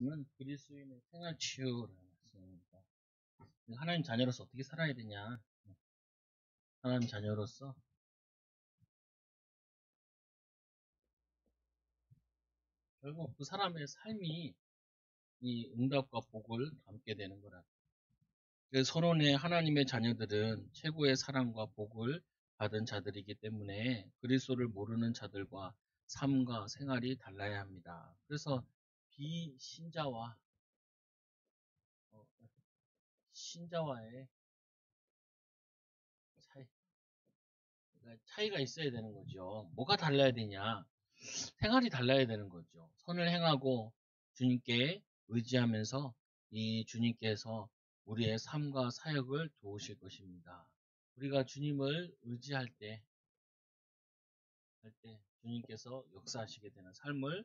말씀은 그리스도인의 생활치유라는 말씀입니다. 하나님 자녀로서 어떻게 살아야 되냐? 하나님 자녀로서 결국 그 사람의 삶이 이 응답과 복을 담게 되는 거라. 그 서론의 하나님의 자녀들은 최고의 사랑과 복을 받은 자들이기 때문에 그리스도를 모르는 자들과 삶과 생활이 달라야 합니다. 그래서 비신자와 어, 신자와의 차이, 그러니까 차이가 있어야 되는 거죠. 뭐가 달라야 되냐? 생활이 달라야 되는 거죠. 선을 행하고 주님께 의지하면서 이 주님께서 우리의 삶과 사역을 도우실 것입니다. 우리가 주님을 의지할 때 주님께서 역사하시게 되는 삶을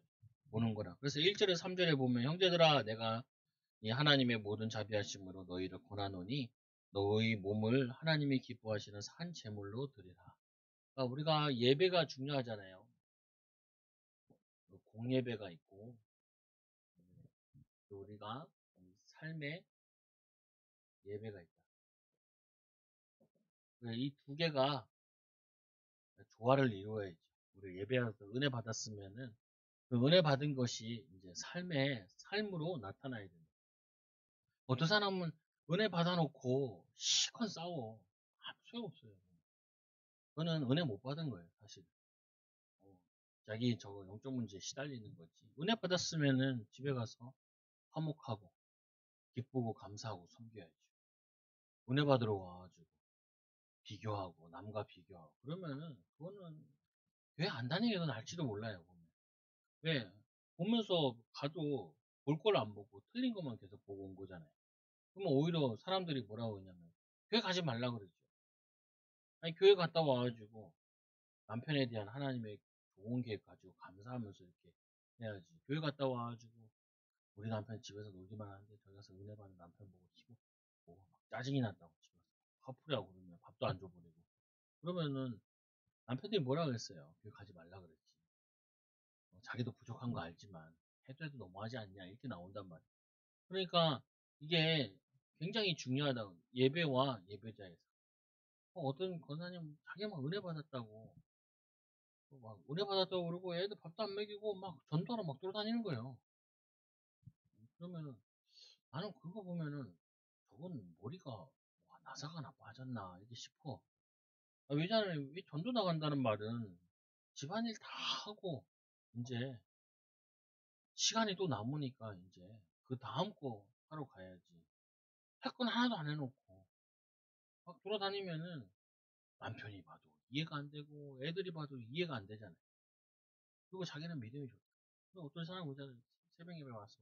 보는 거라. 그래서 1절에 3절에 보면 형제들아 내가 이 하나님의 모든 자비하심으로 너희를 권하노니 너희 몸을 하나님이 기뻐하시는 산 제물로 드리라. 그러니까 우리가 예배가 중요하잖아요. 공예배가 있고 또 우리가 삶의 예배가 있다. 이 두 개가 조화를 이루어야죠. 우리 예배하면서 은혜 받았으면은 그 은혜 받은 것이 이제 삶으로 나타나야 됩니다. 어떤 사람은 은혜 받아놓고 시컨 싸워. 아무 소용없어요. 그거는 은혜 못 받은 거예요, 사실. 어, 자기 저거 영적 문제에 시달리는 거지. 은혜 받았으면은 집에 가서 화목하고 기쁘고 감사하고 섬겨야죠. 은혜 받으러 와가지고 비교하고 남과 비교하고 그러면은 그거는 왜 안 다니게 날지도 몰라요. 보면. 왜 보면서 가도 볼 걸 안 보고 틀린 것만 계속 보고 온 거잖아요. 그러면 오히려 사람들이 뭐라고 하냐면 교회 가지 말라 그러죠. 아니 교회 갔다 와가지고 남편에 대한 하나님의 좋은 계획 가지고 감사하면서 이렇게 해야지. 교회 갔다 와가지고 우리 남편 집에서 놀기만 하는데 저기 가서 은혜 받는 남편 보고 치고 보고 막 짜증이 난다고 집에서 화풀이하고 그러면 밥도 안 줘버리고 그러면은 남편들이 뭐라 그랬어요. 교회 가지 말라 그랬지. 자기도 부족한 거 알지만 해도 너무하지 않냐 이렇게 나온단 말이야. 그러니까 이게 굉장히 중요하다. 예배와 예배자에서 어떤 권사님 자기가 막 은혜 받았다고 막 은혜 받았다고 그러고 애들 밥도 안 먹이고 막 전도하러 막 돌아다니는 거예요. 그러면은 나는 그거 보면은 저건 머리가 나사가 나빠졌나 이렇게 싶어. 왜냐하면 왜 전도 나간다는 말은 집안일 다 하고 이제 시간이 또 남으니까 이제 그 다음 거 하러 가야지. 할 건 하나도 안 해놓고 막 돌아다니면은 남편이 봐도 이해가 안 되고 애들이 봐도 이해가 안 되잖아요. 그리고 자기는 믿음이 좋다. 어떤 사람 보자면 새벽 예배 와서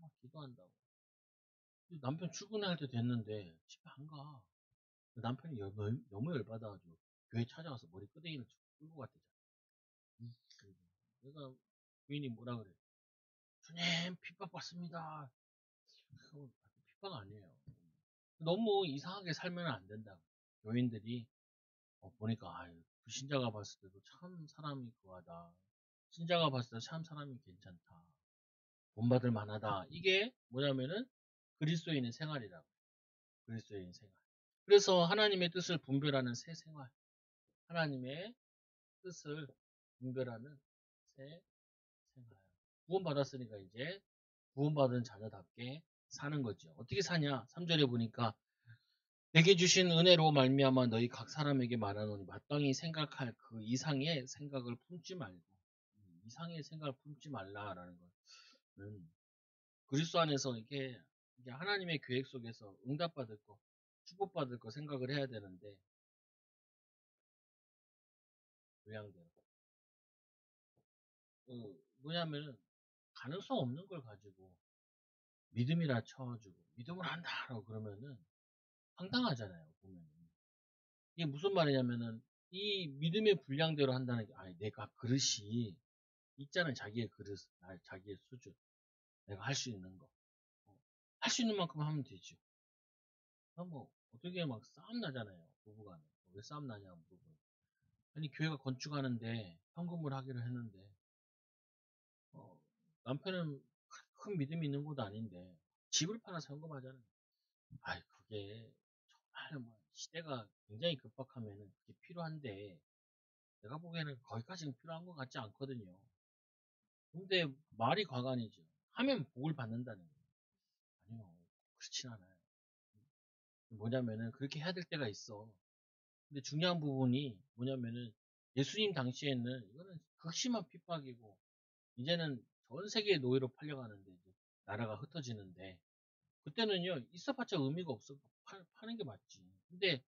막 기도한다고. 남편 출근할 때 됐는데 집에 안 가. 남편이 너무 열받아가지고 교회 찾아가서 머리 끄댕이를 끌고 갔대잖아. 내가 부인이 뭐라 그래? 주님 핍박받습니다. 핍박 아니에요. 너무 이상하게 살면 안 된다. 교인들이 보니까 불신자가 봤을 때도 참 사람이 그하다. 신자가 봤을 때 참 사람이 괜찮다. 본받을 만하다. 이게 뭐냐면은 그리스도인의 생활이라고. 그리스도인의 생활. 그래서 하나님의 뜻을 분별하는 새 생활. 하나님의 뜻을 분별하는 새 생활. 구원받았으니까 이제 구원받은 자녀답게 사는 거죠. 어떻게 사냐? 3절에 보니까 내게 주신 은혜로 말미암아 너희 각 사람에게 말하노니 마땅히 생각할 그 이상의 생각을 품지 말고 이상의 생각을 품지 말라라는 거는 그리스도 안에서 이게 하나님의 계획 속에서 응답받을 거, 축복받을 거 생각을 해야 되는데 모양대로 뭐냐면 가능성 없는 걸 가지고 믿음이라 쳐주고 믿음을 한다라고 그러면은 황당하잖아요. 보면 이게 무슨 말이냐면은 이 믿음의 분량대로 한다는 게 아니 내가 그릇이 있잖아요. 자기의 그릇, 자기의 수준, 내가 할 수 있는 거, 할 수 있는 만큼 하면 되죠. 뭐 어떻게 막 싸움 나잖아요. 부부간에 왜 싸움 나냐 물어보고 아니 교회가 건축하는데 현금을 하기로 했는데 어, 남편은 큰 믿음이 있는 것도 아닌데 집을 팔아서 현금하잖아요. 아이 그게 정말 뭐 시대가 굉장히 급박하면은 그게 필요한데 내가 보기에는 거기까지는 필요한 것 같지 않거든요. 근데 말이 과간이죠. 하면 복을 받는다는 거예요. 아니요, 그렇진 않아요. 뭐냐면은 그렇게 해야 될 때가 있어. 근데 중요한 부분이 뭐냐면은 예수님 당시에는 이거는 극심한 핍박이고 이제는 전 세계의 노예로 팔려가는데 이제 나라가 흩어지는데 그때는요 있어봤자 의미가 없어 파는 게 맞지. 근데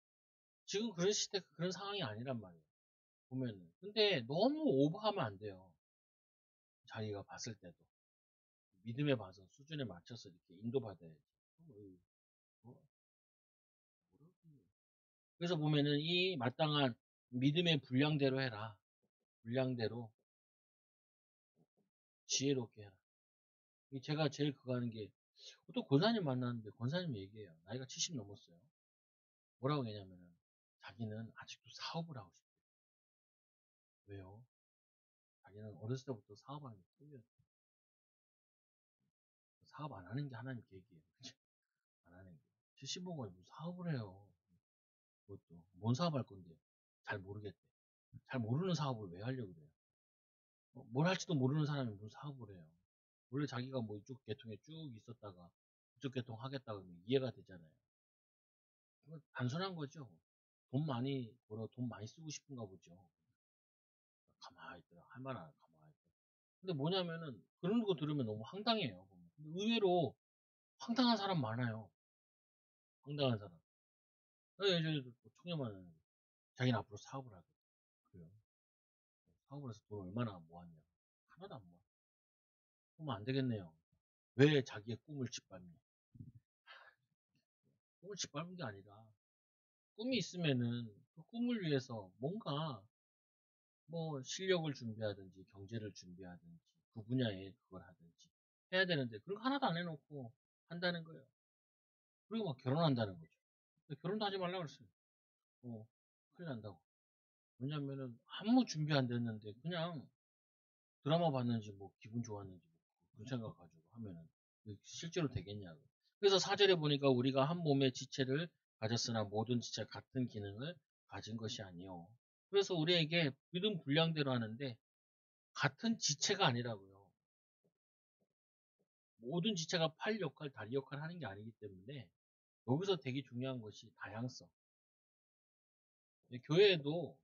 지금 그런 시대 그런 상황이 아니란 말이에요. 보면은 근데 너무 오버하면 안 돼요. 자기가 봤을 때도 믿음에 봐서 수준에 맞춰서 이렇게 인도받아야지. 뭐, 그래서 보면은 이 마땅한 믿음의 분량대로 해라. 분량대로 지혜롭게 해라. 제가 제일 그거 하는 게 또 권사님 만났는데 권사님 얘기해요. 나이가 70 넘었어요. 뭐라고 했냐면은 자기는 아직도 사업을 하고 싶대요. 왜요? 자기는 어렸을 때부터 사업하는 게 꿈이었대요. 사업 안 하는 게 하나님 계획이에요. 그치? 안 하는 게. 70먹은 무슨 사업을 해요. 그것도. 뭔 사업 할 건데? 잘 모르겠대. 잘 모르는 사업을 왜 하려고 그래요? 뭘 할지도 모르는 사람이 무슨 사업을 해요. 원래 자기가 뭐 이쪽 계통에 쭉 있었다가 이쪽 계통 하겠다 그러면 이해가 되잖아요. 단순한 거죠. 돈 많이 벌어 돈 많이 쓰고 싶은가 보죠. 가만히 있더라. 할 만한 가만히 있더라. 근데 뭐냐면은 그런 거 들으면 너무 황당해요. 근데 의외로 황당한 사람 많아요. 황당한 사람. 예전에도 청년만 자기는 앞으로 사업을 하겠다. 그래요. 사업을 해서 돈 얼마나 모았냐. 하나도 안 모았. 그러면 안 되겠네요. 왜 자기의 꿈을 짓밟냐. 꿈을 짓밟은 게 아니라 꿈이 있으면은 그 꿈을 위해서 뭔가 뭐 실력을 준비하든지 경제를 준비하든지 그 분야에 그걸 하든지 해야 되는데 그런 거 하나도 안 해놓고 한다는 거예요. 그리고 막 결혼한다는 거죠. 결혼도 하지 말라고 그랬어요. 큰일 난다고. 왜냐면은 아무 준비 안 됐는데 그냥 드라마 봤는지 뭐 기분 좋았는지 뭐 그런 생각 가지고 하면은 실제로 되겠냐고. 그래서 사절에 보니까 우리가 한 몸의 지체를 가졌으나 모든 지체가 같은 기능을 가진 것이 아니요. 그래서 우리에게 믿음 분량대로 하는데 같은 지체가 아니라고요. 모든 지체가 팔 역할, 다리 역할 하는 게 아니기 때문에 여기서 되게 중요한 것이 다양성. 교회에도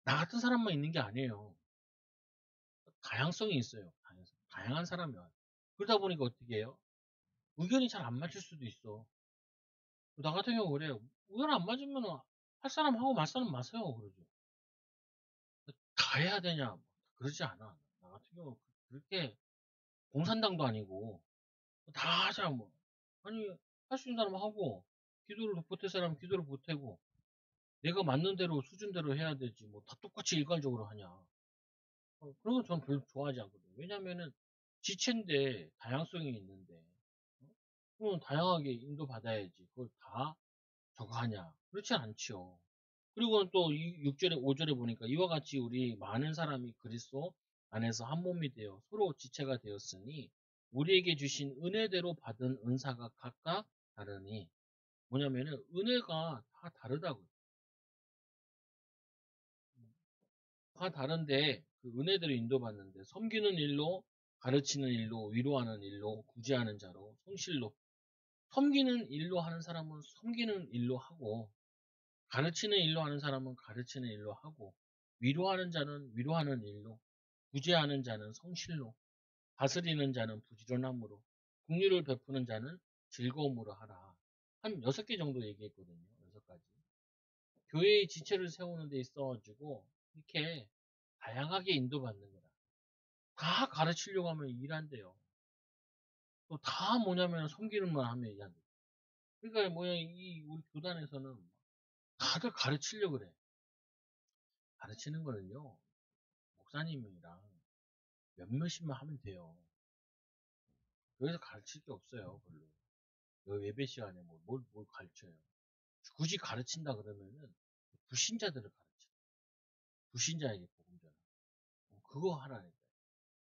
나 같은 사람만 있는 게 아니에요. 다양성이 있어요. 다양한 사람이 와요. 그러다 보니까 어떻게 해요? 의견이 잘 안 맞을 수도 있어. 나 같은 경우 그래요. 의견 안 맞으면 할 사람 하고 말 사람 마세요. 그러죠. 다 해야 되냐? 그러지 않아. 나 같은 경우 그렇게 공산당도 아니고 다 하자 뭐. 아니 할 수 있는 사람 하고 기도를 보탤 사람 기도를 보태고 내가 맞는 대로 수준대로 해야 되지 뭐 다 똑같이 일괄적으로 하냐. 그런 건 전 별로 좋아하지 않거든요. 왜냐면은 지체인데 다양성이 있는데 그럼 다양하게 인도받아야지. 그걸 다 저거 하냐. 그렇지 않지요. 그리고 또 6절에 5절에 보니까 이와 같이 우리 많은 사람이 그리스도 안에서 한 몸이 되어 서로 지체가 되었으니 우리에게 주신 은혜대로 받은 은사가 각각 다르니 뭐냐면은 은혜가 다 다르다고요. 다 다른데 그 은혜대로 인도받는데 섬기는 일로 가르치는 일로 위로하는 일로 구제하는 자로 성실로 섬기는 일로 하는 사람은 섬기는 일로 하고 가르치는 일로 하는 사람은 가르치는 일로 하고 위로하는 자는 위로하는 일로 구제하는 자는 성실로 다스리는 자는 부지런함으로 긍휼을 베푸는 자는 즐거움으로 하라. 한 6개 정도 얘기했거든요. 6가지. 교회의 지체를 세우는 데 있어가지고 이렇게 다양하게 인도받는 거다. 다 가르치려고 하면 일한대요. 또 다 뭐냐면 섬기는만 하면 일한대. 그러니까 뭐야 이 우리 교단에서는 다들 가르치려고 그래. 가르치는 거는요. 목사님이랑 몇몇이면 하면 돼요. 여기서 가르칠 게 없어요, 별로. 여 예배 시간에 뭘 가르쳐요. 굳이 가르친다 그러면은 불신자들을 가르쳐. 불신자에게 복음 전하. 그거 하라니까.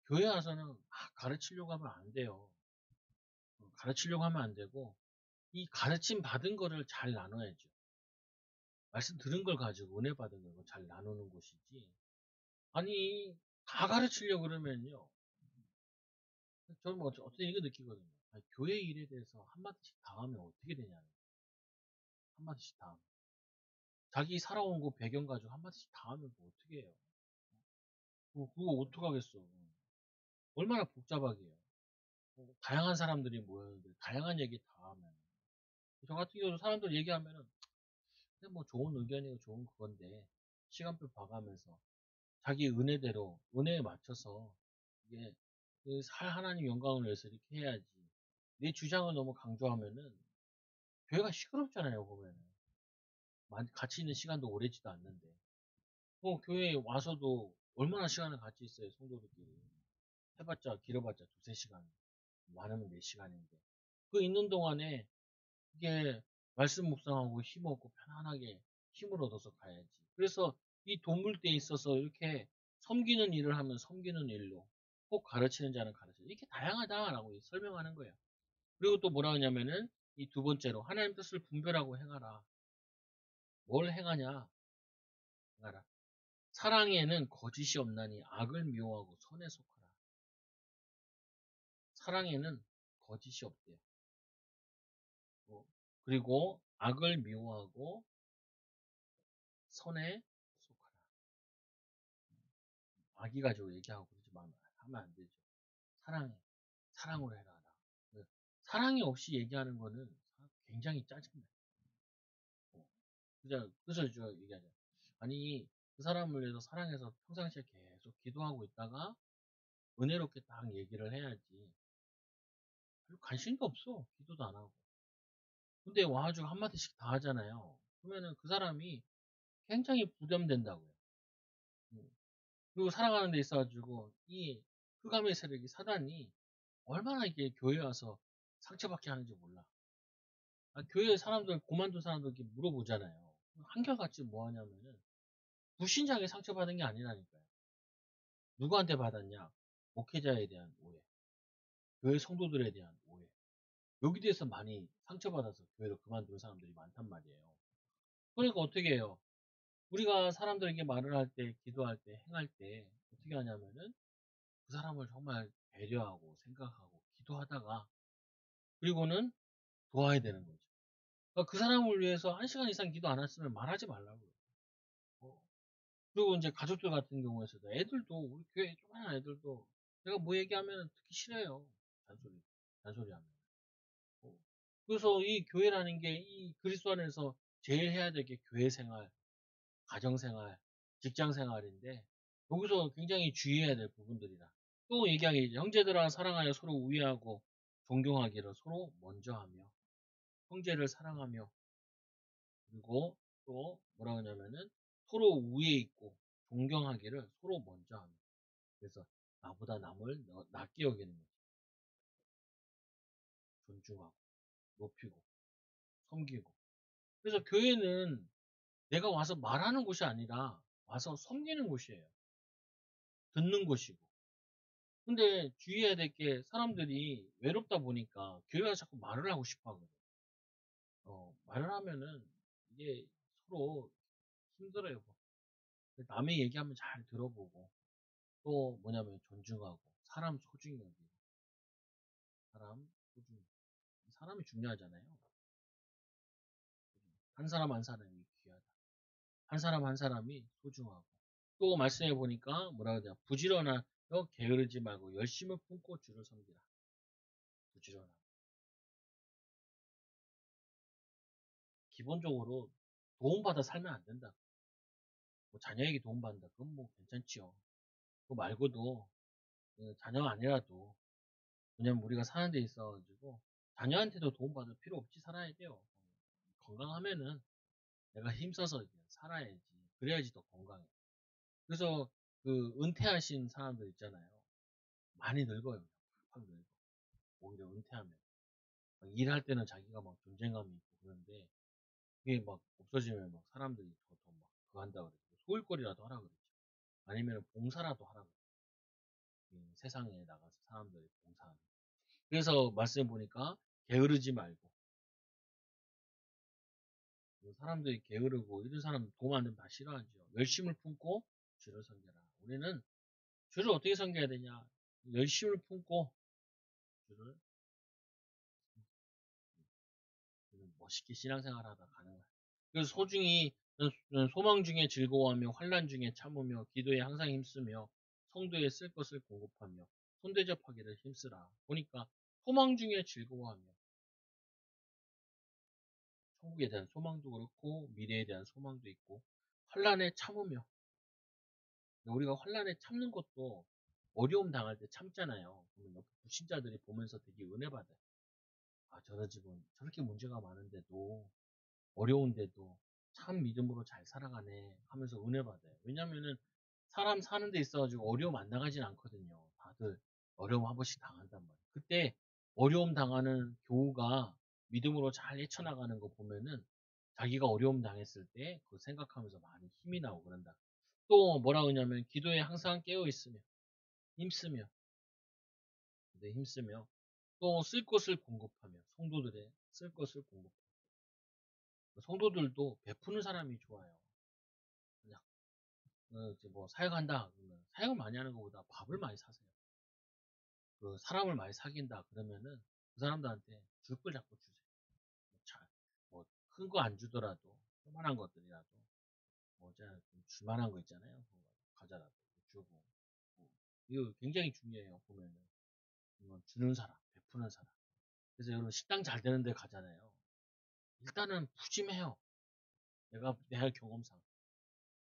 교회 와서는 막 가르치려고 하면 안 돼요. 가르치려고 하면 안 되고, 이 가르침 받은 거를 잘 나눠야죠. 말씀 들은 걸 가지고 은혜 받은 걸 잘 나누는 곳이지. 아니, 다 가르치려고 그러면요. 저는 뭐 어떤 이거 느끼거든요. 아니, 교회 일에 대해서 한마디씩 다 하면 어떻게 되냐는. 한마디씩 다 하면. 자기 살아온 거 배경 가지고 한마디씩 다 하면 뭐 어떻게 해요? 그거 어떡하겠어. 얼마나 복잡하게요. 다양한 사람들이 모였는데, 다양한 얘기 다 하면. 저 같은 경우도 사람들 얘기하면은, 그냥 뭐 좋은 의견이고 좋은 그건데, 시간표 봐가면서, 자기 은혜대로, 은혜에 맞춰서, 이게, 하나님 영광을 위해서 이렇게 해야지. 내 주장을 너무 강조하면은, 교회가 시끄럽잖아요, 보면은. 같이 있는 시간도 오래지도 않는데. 교회에 와서도 얼마나 시간을 같이 있어요, 성도들끼리. 해봤자, 길어봤자 두세 시간. 많으면 4시간인데. 그 있는 동안에, 이게, 말씀 묵상하고 힘없고 편안하게 힘을 얻어서 가야지. 그래서 이 도물때에 있어서 이렇게 섬기는 일을 하면 섬기는 일로, 꼭 가르치는 자는 가르치는, 이렇게 다양하다라고 설명하는 거예요. 그리고 또 뭐라 하냐면은, 이 두 번째로, 하나님 뜻을 분별하고 행하라. 뭘 행하냐? 행하라. 사랑에는 거짓이 없나니 악을 미워하고 선에 속하라. 사랑에는 거짓이 없대요. 그리고 악을 미워하고 선에 속하라. 악의 가지고 얘기하고 그러지 하면 안 되죠. 사랑으로 해라. 사랑이 없이 얘기하는 거는 굉장히 짜증나요. 그래서 저 얘기하죠. 아니, 그 사람을 위해서 사랑해서 평상시에 계속 기도하고 있다가 은혜롭게 딱 얘기를 해야지. 별로 관심도 없어. 기도도 안 하고. 근데 와가지고 한마디씩 다 하잖아요. 그러면은 그 사람이 굉장히 부담된다고요. 음. 그리고 살아가는 데 있어가지고 이 흑암의 세력이 사단이 얼마나 이게 교회에 와서 상처받게 하는지 몰라. 교회 사람들, 고만둔 사람들 이렇게 물어보잖아요. 한결같이 뭐 하냐면은, 불신자에게 상처받은 게 아니라니까요. 누구한테 받았냐? 목회자에 대한 오해. 교회 성도들에 대한 오해. 여기 대해서 많이 상처받아서 교회를 그만둔 사람들이 많단 말이에요. 그러니까 어떻게 해요? 우리가 사람들에게 말을 할 때, 기도할 때, 행할 때, 어떻게 하냐면은, 그 사람을 정말 배려하고, 생각하고, 기도하다가, 그리고는 도와야 되는 거죠. 그러니까 그 사람을 위해서 1시간 이상 기도 안 했으면 말하지 말라고요. 어, 그리고 이제 가족들 같은 경우에서도 애들도 우리 교회 조그마한 애들도 내가 뭐 얘기하면 듣기 싫어요. 잔소리하면. 어, 그래서 이 교회라는 게 이 그리스도 안에서 제일 해야 될 게 교회 생활, 가정 생활, 직장 생활인데 여기서 굉장히 주의해야 될 부분들이라. 또 얘기하기 형제들아 사랑하여 서로 우애하고 존경하기를 서로 먼저 하며 형제를 사랑하며 그리고 또 뭐라 하냐면은 서로 우애 있고 존경하기를 서로 먼저 하며 그래서 나보다 남을 낮게 여기는 거지. 존중하고, 높이고, 섬기고. 그래서 교회는 내가 와서 말하는 곳이 아니라 와서 섬기는 곳이에요. 듣는 곳이고. 근데 주의해야 될 게 사람들이 외롭다 보니까 교회가 자꾸 말을 하고 싶어 하거든. 말을 하면은 이게 서로 힘들어요. 남의 얘기하면 잘 들어보고 또 뭐냐면 존중하고 사람 소중히 여기고 사람 소중히 사람이 중요하잖아요. 한 사람 한 사람이 귀하다. 한 사람 한 사람이 소중하고. 또 말씀해 보니까 뭐라 그러냐. 부지런하여 게으르지 말고 열심을 품고 주를 섬기라. 부지런함. 기본적으로 도움받아 살면 안 된다. 뭐 자녀에게 도움받는다. 그건 뭐 괜찮지요. 그거 말고도 자녀가 아니라도 왜냐면 우리가 사는 데 있어가지고 자녀한테도 도움받을 필요 없이 살아야 돼요. 건강하면은 내가 힘써서 살아야지. 그래야지 더 건강해. 그래서 그 은퇴하신 사람들 있잖아요. 많이 늙어요. 팍팍 늙어. 오히려 은퇴하면. 일할 때는 자기가 막 존재감이 있고 그런데 그게 막 없어지면 막 사람들이 더 막 그거 한다 그러죠. 소일거리라도 하라 그러죠. 아니면 봉사라도 하라 그러죠. 세상에 나가서 사람들이 봉사하는. 그래서 말씀해 보니까 게으르지 말고, 사람들이 게으르고 이런 사람 도움 안 되면 다 싫어하죠. 열심을 품고 주를 섬겨라. 우리는 주를 어떻게 섬겨야 되냐? 열심을 품고 주를 멋있게 신앙생활하다 가는 거야. 그래서 소망 중에 즐거워하며 환난 중에 참으며 기도에 항상 힘쓰며 성도에 쓸 것을 공급하며 손대접하기를 힘쓰라. 보니까 소망 중에 즐거워하며 천국에 대한 소망도 그렇고 미래에 대한 소망도 있고 환난에 참으며 우리가 환난에 참는 것도 어려움 당할 때 참잖아요. 그러면 옆에 불신자들이 보면서 되게 은혜 받아요. 아, 저런 집은 저렇게 문제가 많은데도 어려운데도 참 믿음으로 잘 살아가네 하면서 은혜 받아요. 왜냐면은 사람 사는 데 있어가지고 어려움 안 당하진 않거든요. 다들 어려움 한 번씩 당한단 말이에요. 그때 어려움 당하는 교우가 믿음으로 잘 헤쳐나가는 거 보면은 자기가 어려움 당했을 때 그거 생각하면서 많이 힘이 나고 그런다. 또 뭐라 그러냐면 기도에 항상 깨어 있으며 힘쓰며 힘쓰며 또 쓸 것을 공급하며 성도들의 쓸 것을 공급하며 성도들도 베푸는 사람이 좋아요. 그냥 이제 뭐 사역한다 그러면 사역을 많이 하는 것보다 밥을 많이 사세요. 그 사람을 많이 사귄다 그러면은 그 사람들한테 줄 걸 자꾸 주세요. 뭐큰 거 안 주더라도 조그만한 것들이라도 뭐 좀 줄만한 거 있잖아요. 과자라도 주고 이거 굉장히 중요해요. 보면은 이건 주는 사람, 베푸는 사람. 그래서 여러분 식당 잘 되는 데 가잖아요. 일단은 푸짐해요. 내가 경험상.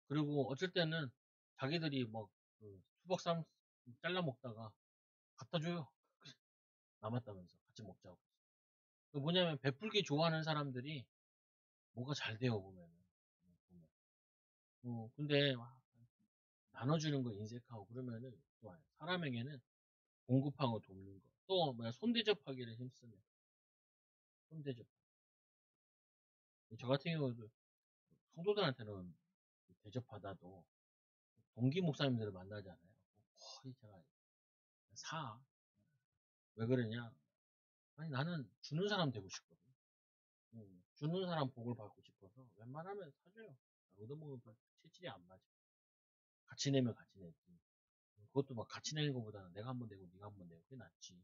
그리고 어쩔 때는 자기들이 그 수박쌈 잘라 먹다가 갖다 줘요. 남았다면서 같이 먹자고. 그 뭐냐면 베풀기 좋아하는 사람들이 뭐가 잘 돼요 보면은. 보면. 근데 나눠주는 거 인색하고 그러면은 좋아요. 사람에게는 공급하고 돕는 거. 또 뭐야 손대접하기를 힘쓰면 손대접. 저 같은 경우도 성도들한테는 대접받아도 동기 목사님들을 만나잖아요. 거의 제가 사. 왜 그러냐? 아니 나는 주는 사람 되고 싶거든. 주는 사람 복을 받고 싶어서 웬만하면 사줘요. 얻어먹는 거 체질이 안 맞아. 같이 내면 같이 내지. 그것도 막 같이 내는 것보다는 내가 한번 내고 네가 한번 내고 그게 낫지.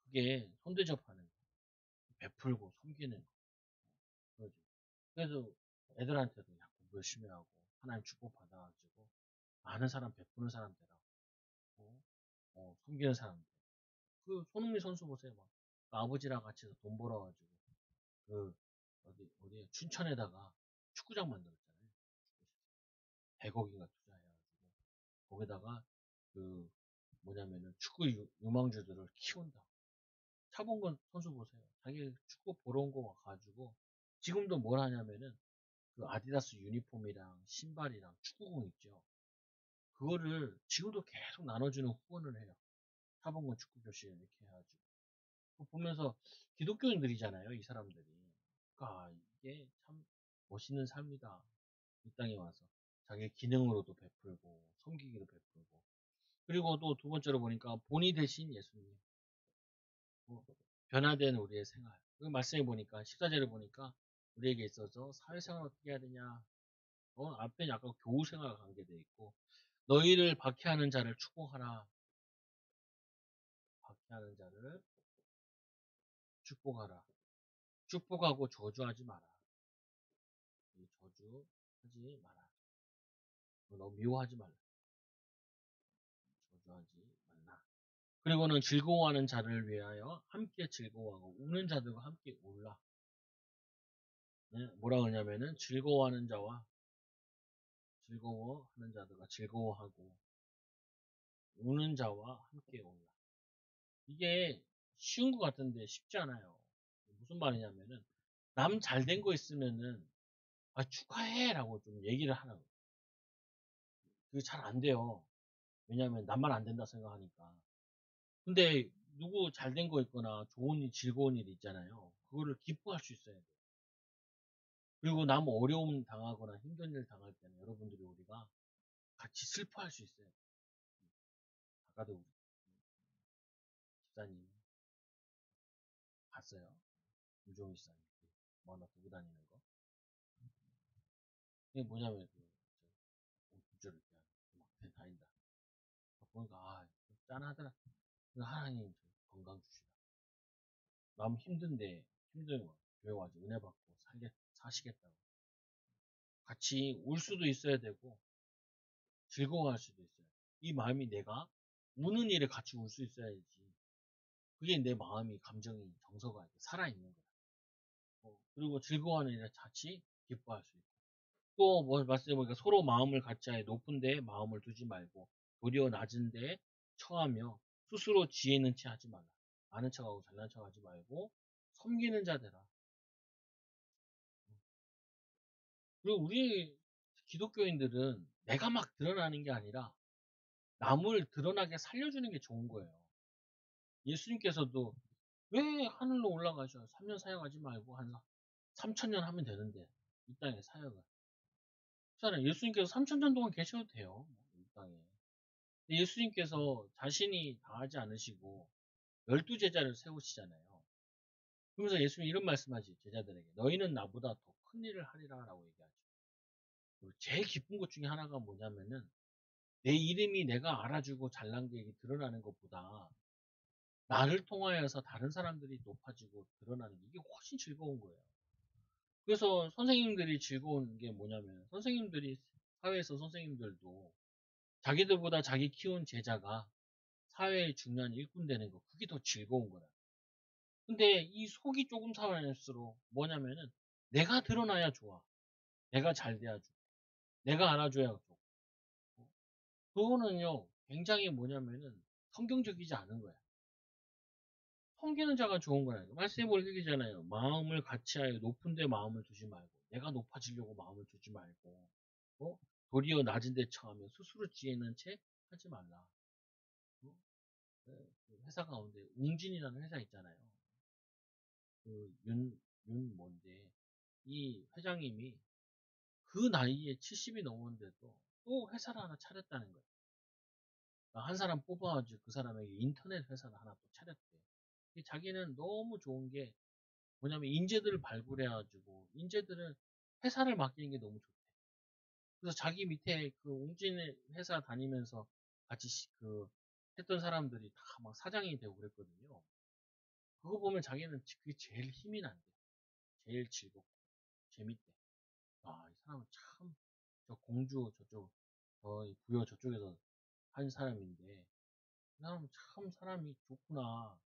그게 손대접하는 거. 베풀고 섬기는 거. 그러죠. 그래서 애들한테도 야, 공부 열심히 하고 하나님 축복 받아가지고 많은 사람 베푸는 사람 되라. 섬기는 사람 들. 그 손흥민 선수 보세요. 막 그 아버지랑 같이 돈 벌어가지고 그 어디 춘천에다가 축구장 만들었잖아요. 100억인가 투자해가지고 거기다가 그 뭐냐면은 축구 유망주들을 키운다. 차범근 선수 보세요. 자기 축구 보러 온 거 가지고 지금도 뭘 하냐면은 그 아디다스 유니폼이랑 신발이랑 축구공 있죠. 그거를 지금도 계속 나눠주는 후원을 해요. 차범근 축구 교실 이렇게 해가지고 그거 보면서 기독교인들이잖아요, 이 사람들이. 그러니까 이게 참 멋있는 삶이다. 이 땅에 와서 자기 기능으로도 베풀고 섬기기도 베풀고 그리고 또 두 번째로 보니까 본이 되신 예수님 변화된 우리의 생활 그 말씀해 보니까 14절을 보니까 우리에게 있어서 사회생활 어떻게 해야 되냐 앞에 약간 교우생활과 관계되어 있고 너희를 박해하는 자를 축복하라 박해하는 자를 축복하라 축복하고 저주하지 마라 저주하지 마라 너무 미워하지 말라 저주하지 말라 그리고는 즐거워하는 자를 위하여 함께 즐거워하고 우는 자들과 함께 울라. 네? 뭐라 그러냐면은 즐거워하는 자들과 즐거워하고 우는 자와 함께 울라. 이게 쉬운 것 같은데 쉽지 않아요. 무슨 말이냐면은 남 잘 된 거 있으면은 축하해라고 좀 얘기를 하라고. 그게 잘 안 돼요. 왜냐하면 남만 안 된다 생각하니까. 근데 누구 잘 된 거 있거나 좋은 일, 즐거운 일 있잖아요. 그거를 기뻐할 수 있어야 돼요. 그리고 남 어려움 당하거나 힘든 일 당할 때는 여러분들이 우리가 같이 슬퍼할 수 있어요. 아까도 우리 집사님 봤어요. 김종희 집사님 뭐 하나 두고 다니는 거. 이게 뭐냐면 굿즈를 이렇게 막 다닌다. 보니까 좀 짠하더라. 하나님 건강 주시라. 남 힘든데 힘든 거 교회 와서 은혜 받고 사시겠다고. 같이 울 수도 있어야 되고 즐거워할 수도 있어요. 이 마음이 내가 우는 일에 같이 울 수 있어야지. 그게 내 마음이 감정이 정서가 살아있는 거야. 그리고 즐거워하는 일에 같이 기뻐할 수 있고. 또 뭐 말씀해보니까 서로 마음을 같이 하여 높은데 마음을 두지 말고 도리어 낮은데 처하며 스스로 지혜 있는 채 하지 말라. 아는 척하고 잘난 척하지 말고 섬기는 자 되라. 그리고 우리 기독교인들은 내가 막 드러나는 게 아니라 남을 드러나게 살려주는 게 좋은 거예요. 예수님께서도 왜 하늘로 올라가셔? 3년 사역하지 말고 한 3,000년 하면 되는데 이 땅에 사역을. 그렇잖아요. 예수님께서 3,000년 동안 계셔도 돼요. 이 땅에. 예수님께서 자신이 다 하지 않으시고 12제자를 세우시잖아요. 그러면서 예수님이 이런 말씀하지 제자들에게 너희는 나보다 더 큰 일을 하리라 라고 얘기하죠. 그리고 제일 기쁜 것 중에 하나가 뭐냐면은 내 이름이 내가 알아주고 잘난 게 드러나는 것보다 나를 통하여서 다른 사람들이 높아지고 드러나는 게 이게 훨씬 즐거운 거예요. 그래서 선생님들이 즐거운 게 뭐냐면 선생님들이 사회에서 선생님들도 자기들보다 자기 키운 제자가 사회에 중요한 일꾼 되는 거 그게 더 즐거운 거야. 근데 이 속이 조금 상할수록 뭐냐면은 내가 드러나야 좋아. 내가 잘 돼야 좋아. 내가 알아줘야 좋아. 그거는요 굉장히 뭐냐면은 성경적이지 않은 거야. 섬기는 자가 좋은 거야. 말씀에 보여드리잖아요. 마음을 같이하여 높은 데 마음을 두지 말고 내가 높아지려고 마음을 두지 말고 어? 도리어 낮은 데 처하며 스스로 지혜 있는 채 하지 말라. 어? 그 회사 가운데 웅진이라는 회사 있잖아요. 윤 뭔데 이 회장님이 그 나이에 70이 넘었는데도 또 회사를 하나 차렸다는 거예요. 한 사람 뽑아가지고 그 사람에게 인터넷 회사를 하나 또 차렸대. 자기는 너무 좋은 게 뭐냐면 인재들을 발굴해가지고 인재들은 회사를 맡기는 게 너무 좋대. 그래서 자기 밑에 그 웅진 회사 다니면서 같이 그 했던 사람들이 다 막 사장이 되고 그랬거든요. 그거 보면 자기는 그게 제일 힘이 난대. 제일 즐겁고 재밌대. 이 사람은 참 저 공주 저쪽 부여 저쪽에서 한 사람인데 이 사람은 참 사람이 좋구나.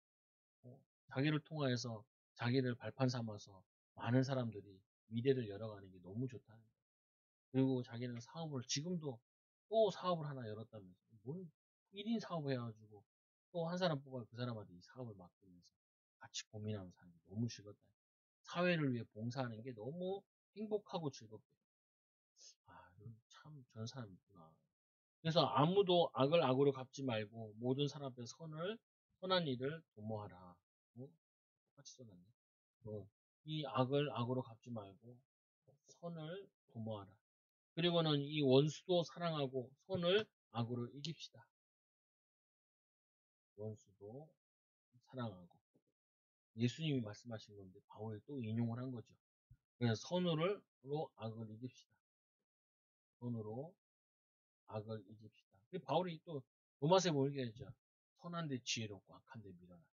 자기를 통하여서 자기를 발판 삼아서 많은 사람들이 미래를 열어가는 게 너무 좋다는 거예요. 그리고 자기는 사업을 지금도 또 사업을 하나 열었다면서 뭔 1인 사업 해가지고 또 한 사람 뽑아 그 사람한테 이 사업을 맡기면서 같이 고민하면서 사는 게 너무 즐겁다. 사회를 위해 봉사하는 게 너무 행복하고 즐겁대. 참 저런 사람이 있구나. 그래서 아무도 악을 악으로 갚지 말고 모든 사람 앞에 선한 일을 도모하라. 똑같이 써놨네. 이 악을 악으로 갚지 말고 선을 도모하라. 그리고는 이 원수도 사랑하고 선을 악으로 이깁시다. 원수도 사랑하고. 예수님이 말씀하신 건데 바울이 또 인용을 한 거죠. 그래서 선으로 악을 이깁시다. 선으로 악을 이깁시다. 바울이 또 로마서에 보게 되죠. 선한데 지혜롭고 악한데 미련하다.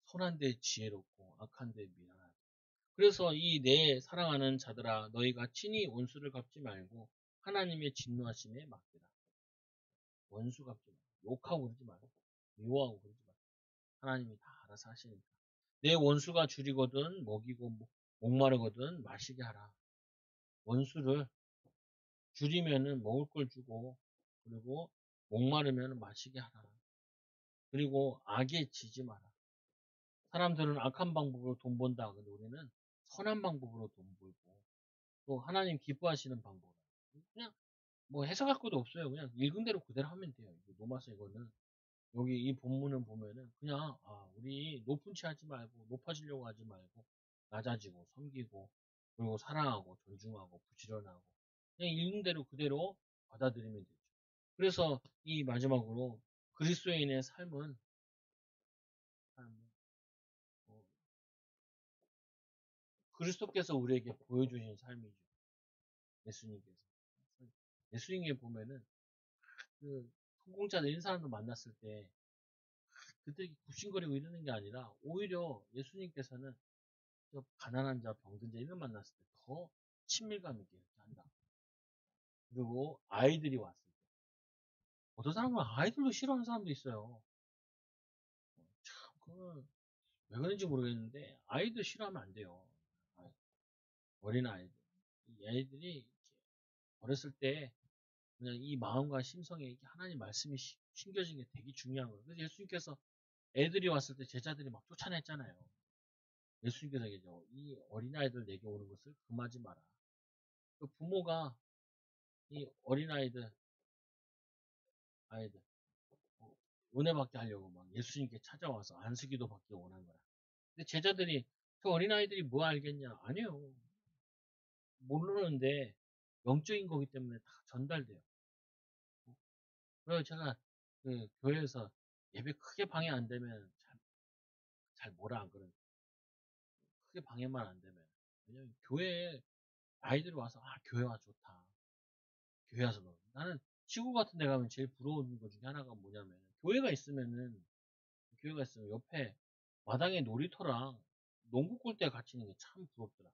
선한데 지혜롭고 악한데 미련하다. 그래서 이 내 사랑하는 자들아 너희가 친히 원수를 갚지 말고 하나님의 진노하심에 맡기라. 원수 갚지 말고 욕하고 그러지 말고 미워하고 그러지 말고 하나님이 다 알아서 하시니까 내 원수가 줄이거든 먹이고 목마르거든 마시게 하라. 원수를 줄이면은 먹을 걸 주고 그리고 목마르면 마시게 하라. 그리고 악에 지지 마라. 사람들은 악한 방법으로 돈 번다. 근데 우리는 선한 방법으로 돈 벌고 또 하나님 기뻐하시는 방법. 그냥 뭐 해석할 것도 없어요. 그냥 읽은 대로 그대로 하면 돼요. 로마서 이거는 여기 이 본문을 보면은 그냥 우리 높은 채 하지 말고 높아지려고 하지 말고 낮아지고 섬기고 그리고 사랑하고 존중하고 부지런하고 그냥 읽는 대로 그대로 받아들이면 되죠. 그래서 이 마지막으로 그리스도인의 삶은 어, 그리스도께서 우리에게 보여주신 삶이죠. 예수님께서. 예수님에 보면은 그 성공자들 이런 사람들 만났을 때 그들이 굽신거리고 이러는 게 아니라 오히려 예수님께서는 저 가난한 자, 병든 자 이런 만났을 때 더 친밀감 있게 이렇게 한다. 그리고 아이들이 왔을 때 어떤 사람은 아이들도 싫어하는 사람도 있어요. 참 그걸 왜 그런지 모르겠는데 아이들 싫어하면 안 돼요. 어린 아이들. 이 아이들이 어렸을 때 그냥 이 마음과 심성에 하나님 말씀이 심겨진 게 되게 중요한 거예요. 그래서 예수님께서 애들이 왔을 때 제자들이 막 쫓아냈잖아요. 예수님께서 얘기하죠. 이 어린아이들 내게 오는 것을 금하지 마라. 그 부모가 이 아이들, 어, 은혜 받게 하려고 막 예수님께 찾아와서 안수기도 받기 원한 거야. 근데 제자들이 저 어린아이들이 뭐 알겠냐? 아니에요. 모르는데 영적인 거기 때문에 다 전달돼요. 그래서 제가 그 교회에서 예배 크게 방해 안 되면 잘 뭐라 안 그러는 크게 방해만 안 되면. 왜냐면 교회에 아이들이 와서 교회 와 좋다. 교회 와서 놀 나는 시골 같은 데 가면 제일 부러운 것 중에 하나가 뭐냐면 교회가 있으면 옆에 마당에 놀이터랑 농구 골대 갖추는 게 참 부럽더라.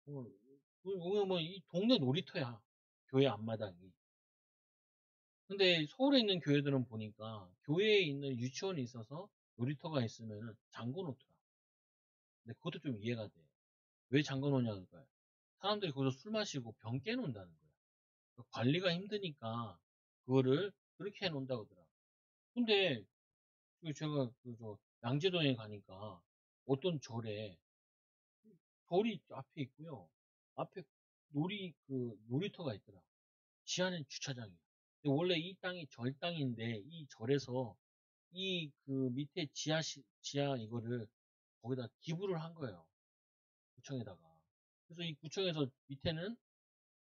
어, 보면 뭐이 동네 놀이터야. 교회 앞마당이. 근데 서울에 있는 교회들은 보니까 교회에 있는 유치원이 있어서 놀이터가 있으면 잠궈 놓더라. 근데 그것도 좀 이해가 돼. 왜 잠궈 놓냐니까 사람들이 거기서 술 마시고 병 깨놓는다는 거야. 그러니까 관리가 힘드니까 그거를 그렇게 해놓는다고 하더라. 근데 제가 그저 양재동에 가니까 어떤 절이 앞에 있고요. 앞에 놀이터가 있더라. 지하는 주차장이야. 근데 원래 이 땅이 절 땅인데 이 절에서 이 그 밑에 지하 이거를 거기다 기부를 한 거예요. 구청에다가. 그래서 이 구청에서 밑에는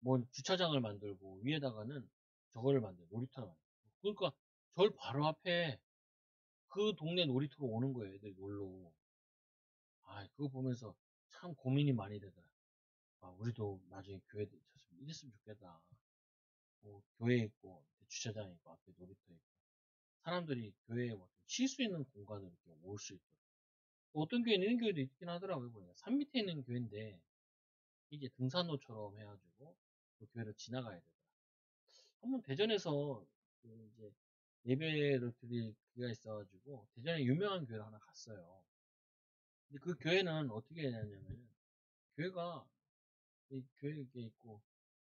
뭐 주차장을 만들고 위에다가는 저거를 놀이터를 만들고. 그러니까 절 바로 앞에 그 동네 놀이터로 오는 거예요, 애들이 놀러. 그거 보면서 참 고민이 많이 되더라. 우리도 나중에 교회 있었으면 이랬으면 좋겠다. 교회 있고, 주차장 있고, 앞에 놀이터 있고. 사람들이 교회에 쉴 수 있는 공간으로 이렇게 올 수 있고. 어떤 교회는 이런 교회도 있긴 하더라고요. 산 밑에 있는 교회인데, 이게 등산로처럼 해가지고, 그 교회를 지나가야 되더라. 한번 대전에서 이제 예배를 드릴 기회가 있어가지고, 대전에 유명한 교회를 하나 갔어요. 근데 그 교회는 어떻게 해냐면은, 교회가 이 교회 이렇게 있고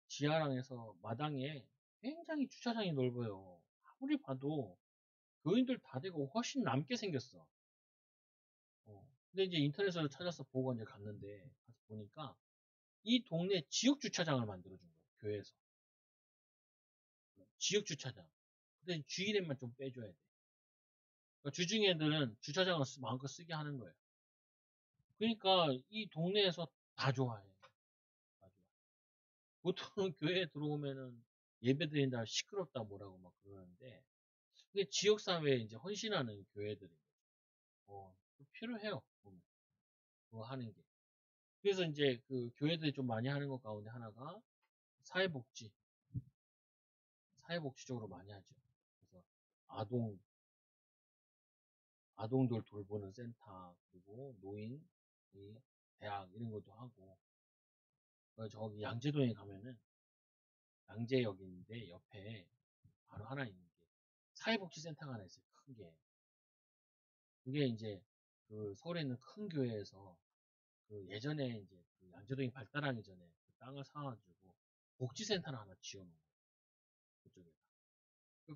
지하랑 해서 마당에 굉장히 주차장이 넓어요. 아무리 봐도 교인들 다 되고 훨씬 남게 생겼어. 근데 이제 인터넷으로 찾아서 보고 이제 갔는데 가서 보니까 이 동네 지역 주차장을 만들어준 거예요. 교회에서 지역 주차장. 근데 주일에만 좀 빼줘야 돼. 그러니까 주중 애들은 주차장을 마음껏 쓰게 하는 거예요. 그러니까 이 동네에서 다 좋아해. 다 좋아해. 보통은 교회에 들어오면은 예배 드린다 시끄럽다 뭐라고 막 그러는데 그게 지역사회에 이제 헌신하는 교회들이 필요해요. 보면. 그거 하는 게. 그래서 이제 그 교회들이 좀 많이 하는 것 가운데 하나가 사회복지, 사회복지 쪽으로 많이 하죠. 그래서 아동, 아동들 돌보는 센터, 그리고 노인, 대학 이런 것도 하고, 저기 양재동에 가면은 양재역인데 옆에 바로 하나 있는 게 사회복지센터가 하나 있어요. 큰 게. 그게 이제 그 서울에 있는 큰 교회에서 그 예전에 이제 그 양재동이 발달하기 전에 그 땅을 사가지고 복지센터를 하나 지어놓은 거예요. 그쪽에다.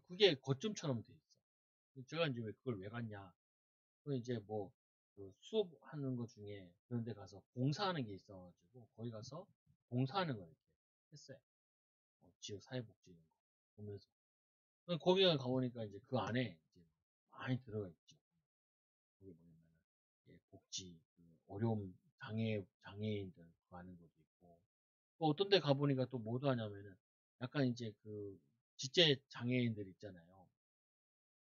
그게 거점처럼 돼 있어. 제가 이제 왜 그걸 왜 갔냐. 그 이제 그 수업하는 것 중에 그런 데 가서 봉사하는 게 있어가지고 거기 가서 봉사하는 걸 이렇게 했어요. 지역 사회복지 이런 거 보면서. 거기 가보니까 이제 그 안에 이제 많이 들어가 있죠. 거기 뭐냐면 복지, 어려움, 장애인들 그 하는 것도 있고, 또 어떤 데 가보니까 또 뭐도 하냐면은, 약간 이제 그 지체 장애인들 있잖아요.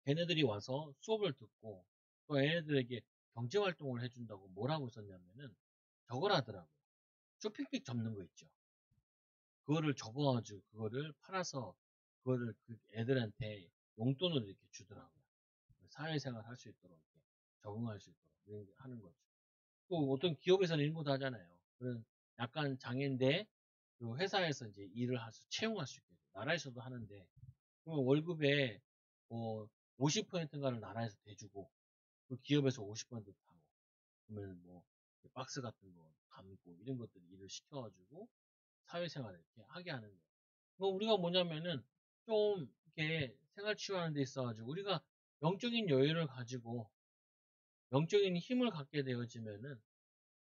걔네들이 와서 수업을 듣고 또 얘네들에게 경제 활동을 해준다고 뭐라고 썼냐면은 저걸 하더라고요. 쇼핑백 접는 거 있죠. 그거를 접어가지고 그거를 팔아서 그거를 그 애들한테 용돈으로 이렇게 주더라고요. 사회생활 할 수 있도록 이렇게 적응할 수 있도록 이런 게 하는 거죠. 또 어떤 기업에서는 이런 것도 하잖아요. 그런 약간 장애인데 그 회사에서 이제 일을 해서 채용할 수 있게 나라에서도 하는데 그러면 월급에 뭐 50%인가를 나라에서 대주고 그 기업에서 50% 하고 그러면 뭐 박스 같은 거 담고 이런 것들 일을 시켜가지고 사회생활을 이렇게 하게 하는 거예요. 뭐 우리가 뭐냐면은 좀 이렇게 생활 치유하는 데 있어가지고 우리가 영적인 여유를 가지고 영적인 힘을 갖게 되어지면은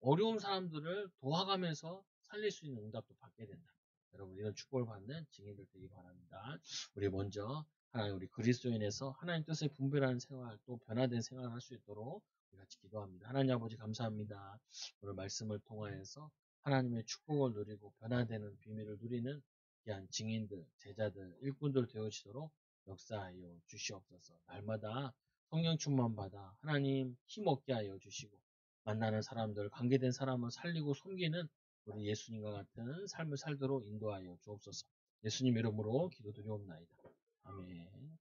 어려운 사람들을 도와가면서 살릴 수 있는 응답도 받게 된다. 여러분 이런 축복을 받는 증인들 되기 바랍니다. 우리 먼저 하나님 우리 그리스도인에서 하나님 뜻을 분별하는 생활 또 변화된 생활을 할 수 있도록 우리 같이 기도합니다. 하나님 아버지 감사합니다. 오늘 말씀을 통하여서 하나님의 축복을 누리고 변화되는 비밀을 누리는 귀한 증인들, 제자들, 일꾼들 되어지도록 역사하여 주시옵소서. 날마다 성령 충만 받아 하나님 힘 얻게 하여 주시고 만나는 사람들, 관계된 사람을 살리고 섬기는 우리 예수님과 같은 삶을 살도록 인도하여 주옵소서. 예수님 이름으로 기도드리옵나이다. 아멘.